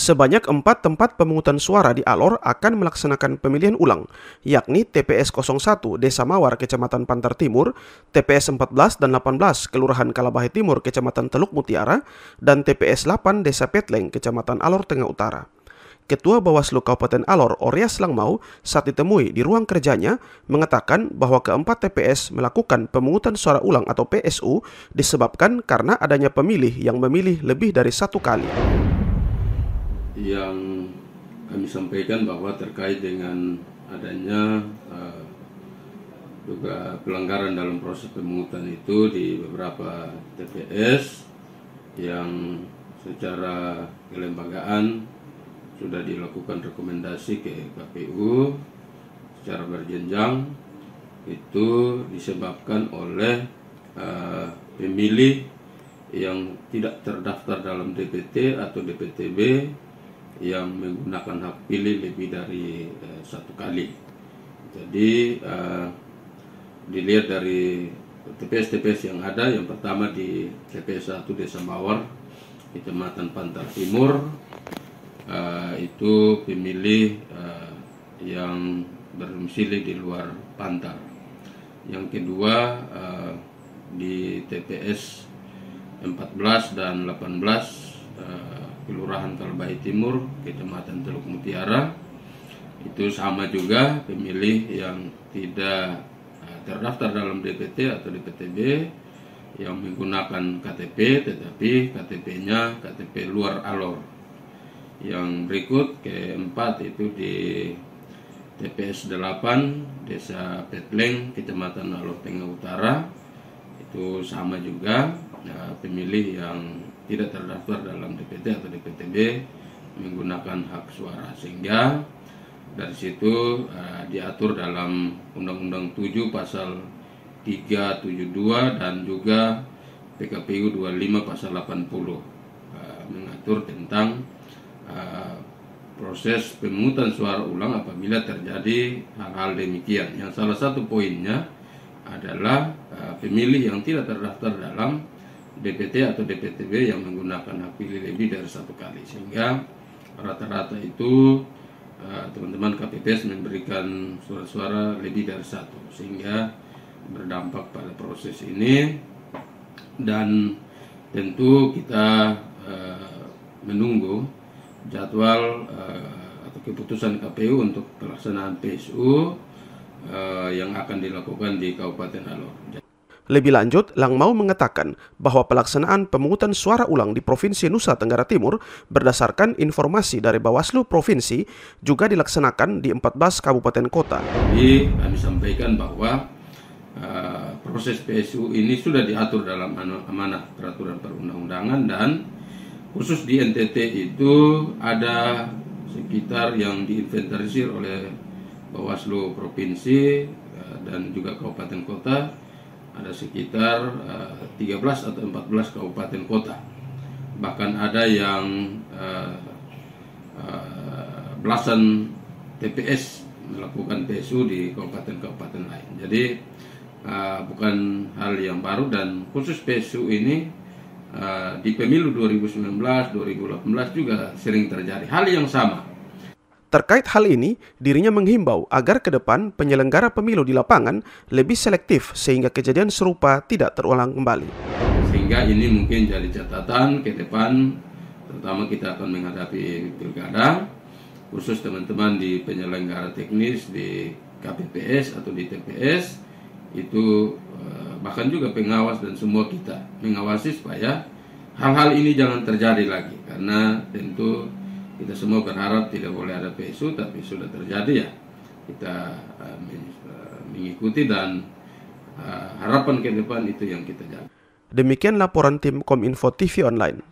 Sebanyak 4 tempat pemungutan suara di Alor akan melaksanakan pemilihan ulang, yakni TPS 01 Desa Mawar, Kecamatan Pantar Timur, TPS 14 dan 18 Kelurahan Kalabahe Timur, Kecamatan Teluk Mutiara, dan TPS 8 Desa Petleng, Kecamatan Alor Tengah Utara. Ketua Bawaslu Kabupaten Alor, Orias Langmau, saat ditemui di ruang kerjanya, mengatakan bahwa keempat TPS melakukan pemungutan suara ulang atau PSU disebabkan karena adanya pemilih yang memilih lebih dari satu kali. Yang kami sampaikan bahwa terkait dengan adanya juga pelanggaran dalam proses pemungutan itu di beberapa TPS yang secara kelembagaan sudah dilakukan rekomendasi ke KPU secara berjenjang, itu disebabkan oleh pemilih yang tidak terdaftar dalam DPT atau DPTB yang menggunakan hak pilih lebih dari satu kali. Jadi dilihat dari TPS-TPS yang ada, yang pertama di TPS 1 Desa Mawar, Kecamatan Pantar Timur, itu pemilih yang berdomisili di luar Pantar. Yang kedua di TPS 14 dan 18 Kelurahan Kalabahe Timur, Kecamatan Teluk Mutiara, itu sama juga pemilih yang tidak terdaftar dalam DPT atau DPTB yang menggunakan KTP tetapi KTP-nya KTP luar Alor. Yang berikut keempat itu di TPS 8 Desa Petleng, Kecamatan Alor Tengah Utara, itu sama juga pemilih yang tidak terdaftar dalam DPT atau DPTB menggunakan hak suara, sehingga dari situ diatur dalam Undang-Undang 7 Pasal 372 dan juga PKPU 25 Pasal 80 mengatur tentang proses pemungutan suara ulang apabila terjadi hal-hal demikian. Yang salah satu poinnya adalah pemilih yang tidak terdaftar dalam DPT atau DPTB yang menggunakan hak pilih lebih dari satu kali, sehingga rata-rata itu teman-teman KPPS memberikan suara-suara lebih dari satu, sehingga berdampak pada proses ini. Dan tentu kita menunggu jadwal atau keputusan KPU untuk pelaksanaan PSU yang akan dilakukan di Kabupaten Alor. Lebih lanjut, Langmau mengatakan bahwa pelaksanaan pemungutan suara ulang di Provinsi Nusa Tenggara Timur berdasarkan informasi dari Bawaslu Provinsi juga dilaksanakan di 14 kabupaten kota. Jadi kami sampaikan bahwa proses PSU ini sudah diatur dalam amanah peraturan perundang-undangan, dan khusus di NTT itu ada sekitar yang diinventarisir oleh Bawaslu Provinsi dan juga kabupaten kota, ada sekitar 13 atau 14 kabupaten kota. Bahkan ada yang belasan TPS melakukan PSU di kabupaten-kabupaten lain. Jadi bukan hal yang baru, dan khusus PSU ini di pemilu 2019, 2018 juga sering terjadi hal yang sama. Terkait hal ini, dirinya menghimbau agar ke depan penyelenggara pemilu di lapangan lebih selektif sehingga kejadian serupa tidak terulang kembali. Sehingga ini mungkin jadi catatan ke depan, terutama kita akan menghadapi pilkada, khusus teman-teman di penyelenggara teknis di KPPS atau di TPS, itu bahkan juga pengawas dan semua kita mengawasi supaya hal-hal ini jangan terjadi lagi, karena tentu kita semua berharap tidak boleh ada PSU, tapi sudah terjadi ya kita mengikuti, dan harapan ke depan itu yang kita jaga. Demikian laporan tim Kominfo TV Online.